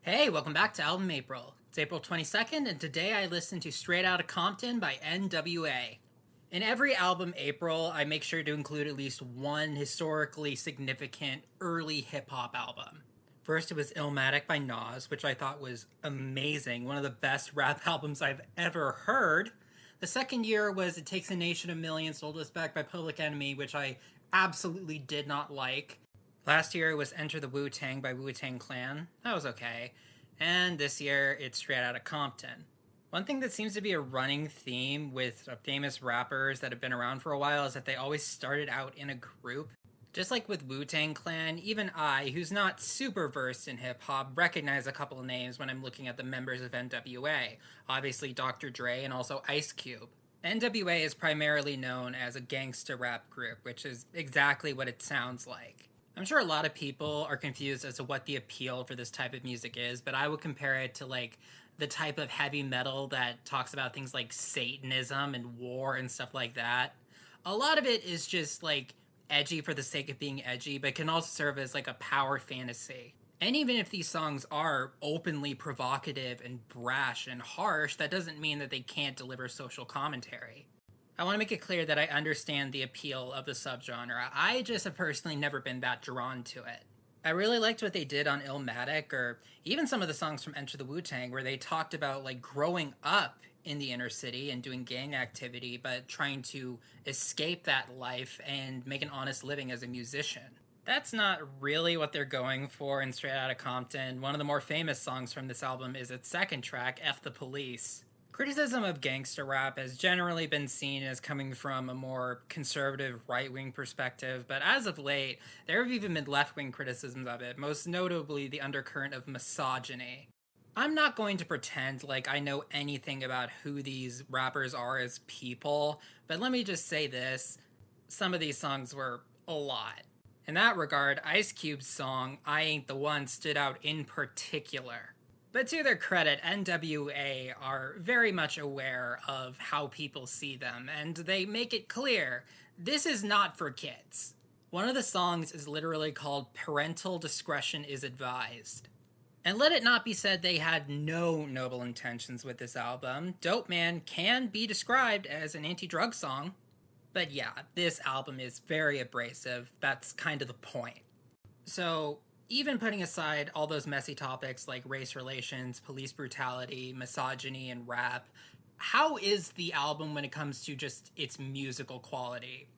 Hey, welcome back to Album April. It's April 22nd, and today I listened to Straight Outta Compton by NWA. In every album April, I make sure to include at least one historically significant early hip hop album. First, it was Illmatic by Nas, which I thought was amazing, one of the best rap albums I've ever heard. The second year was It Takes a Nation of Millions to Hold Us Back by Public Enemy, which I absolutely did not like. Last year it was Enter the Wu-Tang by Wu-Tang Clan. That was okay. And this year it's Straight Outta Compton. One thing that seems to be a running theme with famous rappers that have been around for a while is that they always started out in a group. Just like with Wu-Tang Clan, even I, who's not super versed in hip-hop, recognize a couple of names when I'm looking at the members of NWA. Obviously Dr. Dre and also Ice Cube. NWA is primarily known as a gangsta rap group, which is exactly what it sounds like. I'm sure a lot of people are confused as to what the appeal for this type of music is, but I would compare it to like the type of heavy metal that talks about things like Satanism and war and stuff like that. A lot of it is just like edgy for the sake of being edgy, but can also serve as like a power fantasy. And even if these songs are openly provocative and brash and harsh, that doesn't mean that they can't deliver social commentary. I want to make it clear that I understand the appeal of the subgenre. I just have personally never been that drawn to it. I really liked what they did on Illmatic, or even some of the songs from Enter the Wu-Tang, where they talked about like growing up in the inner city and doing gang activity, but trying to escape that life and make an honest living as a musician. That's not really what they're going for in Straight Outta Compton. One of the more famous songs from this album is its second track, F the Police. Criticism of gangster rap has generally been seen as coming from a more conservative right-wing perspective, but as of late, there have even been left-wing criticisms of it, most notably the undercurrent of misogyny. I'm not going to pretend like I know anything about who these rappers are as people, but let me just say this, some of these songs were a lot. In that regard, Ice Cube's song, I Ain't the One, stood out in particular. But to their credit, NWA are very much aware of how people see them, and they make it clear this is not for kids. One of the songs is literally called Parental Discretion is Advised. And let it not be said they had no noble intentions with this album. Dope Man can be described as an anti-drug song. But yeah, this album is very abrasive. That's kind of the point. So, even putting aside all those messy topics like race relations, police brutality, misogyny, and rap, how is the album when it comes to just its musical quality?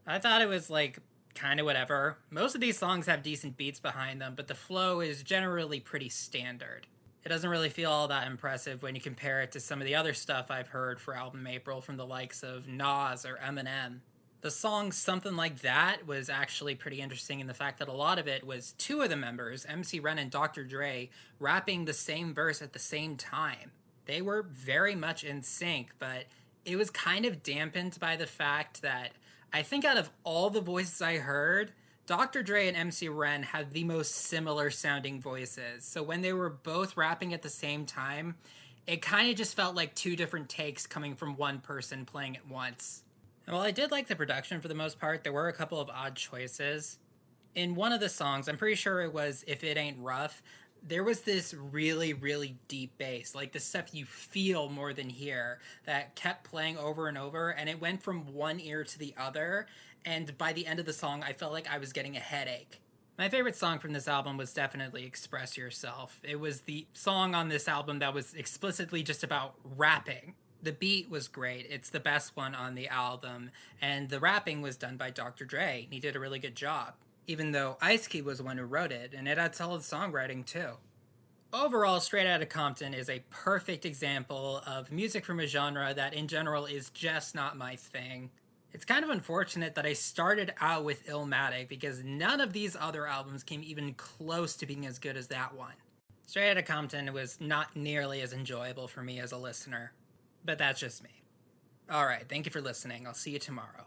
I thought it was like kind of whatever. Most of these songs have decent beats behind them, but the flow is generally pretty standard. It doesn't really feel all that impressive when you compare it to some of the other stuff I've heard for Album April from the likes of Nas or Eminem. The song Something Like That was actually pretty interesting in the fact that a lot of it was two of the members, MC Ren and Dr. Dre, rapping the same verse at the same time. They were very much in sync, but it was kind of dampened by the fact that I think out of all the voices I heard, Dr. Dre and MC Ren had the most similar sounding voices. So when they were both rapping at the same time, it kind of just felt like two different takes coming from one person playing at once. And while I did like the production for the most part, there were a couple of odd choices. In one of the songs, I'm pretty sure it was If It Ain't Rough, there was this really, really deep bass, like the stuff you feel more than hear, that kept playing over and over, and it went from one ear to the other, and by the end of the song, I felt like I was getting a headache. My favorite song from this album was definitely Express Yourself. It was the song on this album that was explicitly just about rapping. The beat was great. It's the best one on the album. And the rapping was done by Dr. Dre. He did a really good job. Even though Ice Cube was the one who wrote it, and it had solid songwriting too. Overall, Straight Outta Compton is a perfect example of music from a genre that in general is just not my thing. It's kind of unfortunate that I started out with Illmatic because none of these other albums came even close to being as good as that one. Straight Outta Compton was not nearly as enjoyable for me as a listener. But that's just me. Alright, thank you for listening. I'll see you tomorrow.